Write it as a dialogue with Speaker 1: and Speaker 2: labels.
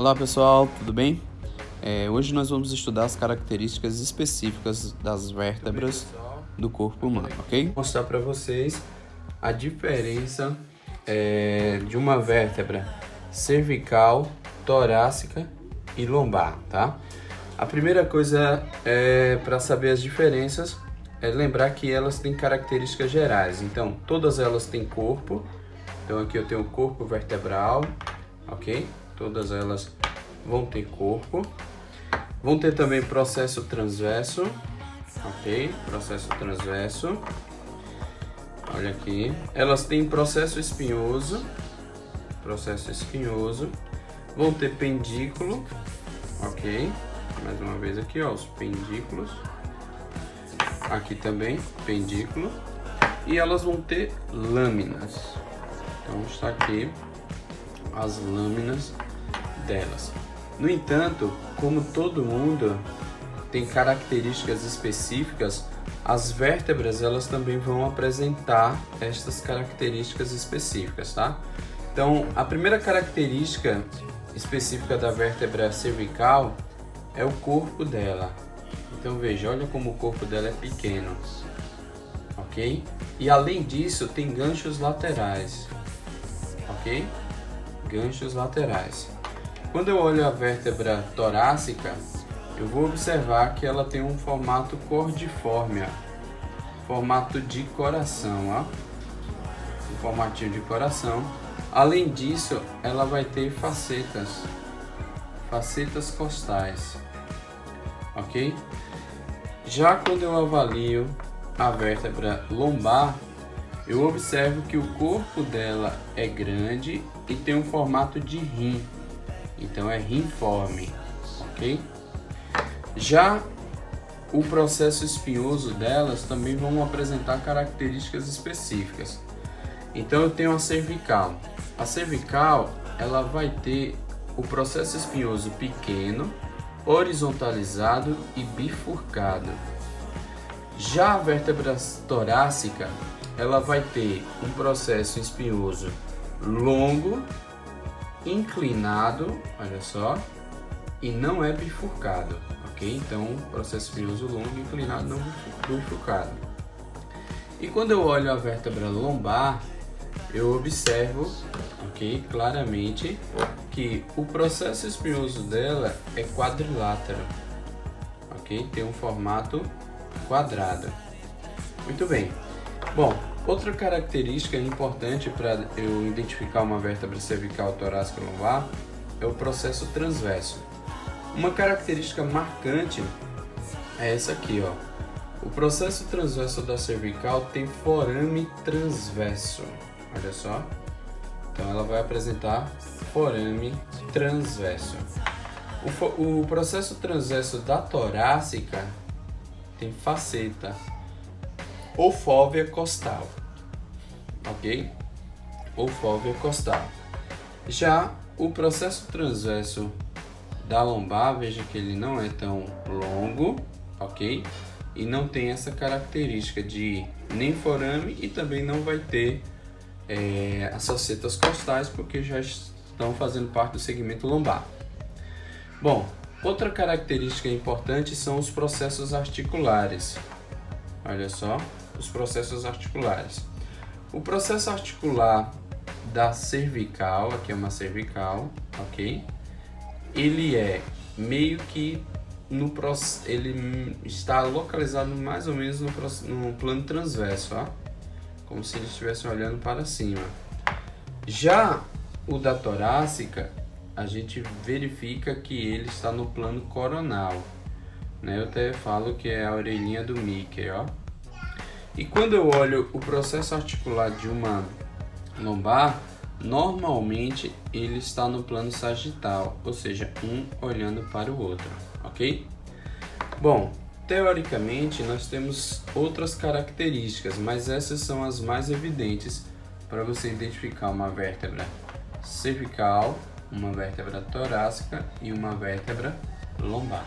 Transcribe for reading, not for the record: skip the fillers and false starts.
Speaker 1: Olá pessoal, tudo bem? Hoje nós vamos estudar as características específicas das vértebras do corpo humano, ok? Vou mostrar para vocês a diferença de uma vértebra cervical, torácica e lombar, tá? A primeira coisa para saber as diferenças é lembrar que elas têm características gerais. Então, todas elas têm corpo. Então, aqui eu tenho o corpo vertebral, ok? Todas elas vão ter corpo. Vão ter também processo transverso, ok? Processo transverso. Olha aqui. Elas têm processo espinhoso. Processo espinhoso. Vão ter pendículo, ok? Mais uma vez aqui, ó, os pendículos. Aqui também, pendículo. E elas vão ter lâminas. Então está aqui as lâminas delas. No entanto, como todo mundo tem características específicas, as vértebras elas também vão apresentar estas características específicas, tá? Então, a primeira característica específica da vértebra cervical é o corpo dela. Então veja, olha como o corpo dela é pequeno, ok? E além disso tem ganchos laterais, ok? Ganchos laterais. Quando eu olho a vértebra torácica, eu vou observar que ela tem um formato cordiforme, ó. Formato de coração, ó. Um formatinho de coração. Além disso, ela vai ter facetas costais, ok? Já quando eu avalio a vértebra lombar, eu observo que o corpo dela é grande e tem um formato de rim, então é rinforme, ok? Já o processo espinhoso delas também vão apresentar características específicas. Então eu tenho a cervical. A cervical ela vai ter o processo espinhoso pequeno, horizontalizado e bifurcado. Já a vértebra torácica, ela vai ter um processo espinhoso longo, inclinado, olha só, e não é bifurcado, ok? Então, processo espinhoso longo, inclinado, não bifurcado. E quando eu olho a vértebra lombar, eu observo, ok, claramente que o processo espinhoso dela é quadrilátero, ok? Tem um formato quadrado. Muito bem. Bom, outra característica importante para eu identificar uma vértebra cervical, torácica e lombar é o processo transverso. Uma característica marcante é essa aqui, ó. O processo transverso da cervical tem forame transverso. Olha só. Então ela vai apresentar forame transverso. O processo transverso da torácica tem faceta ou fóvea costal, ok? Ou fóvea costal. Já o processo transverso da lombar, veja que ele não é tão longo, ok? E não tem essa característica de nem forame e também não vai ter as facetas costais, porque já estão fazendo parte do segmento lombar. Bom, outra característica importante são os processos articulares. Olha só, os processos articulares. O processo articular da cervical, aqui é uma cervical, ok? Ele é meio que ele está localizado mais ou menos no plano transverso, ó, como se ele estivesse olhando para cima. Já o da torácica, a gente verifica que ele está no plano coronal, né? Eu até falo que é a orelhinha do Mickey, ó. E quando eu olho o processo articular de uma lombar, normalmente ele está no plano sagital, ou seja, um olhando para o outro, ok? Bom, teoricamente nós temos outras características, mas essas são as mais evidentes para você identificar uma vértebra cervical, uma vértebra torácica e uma vértebra lombar.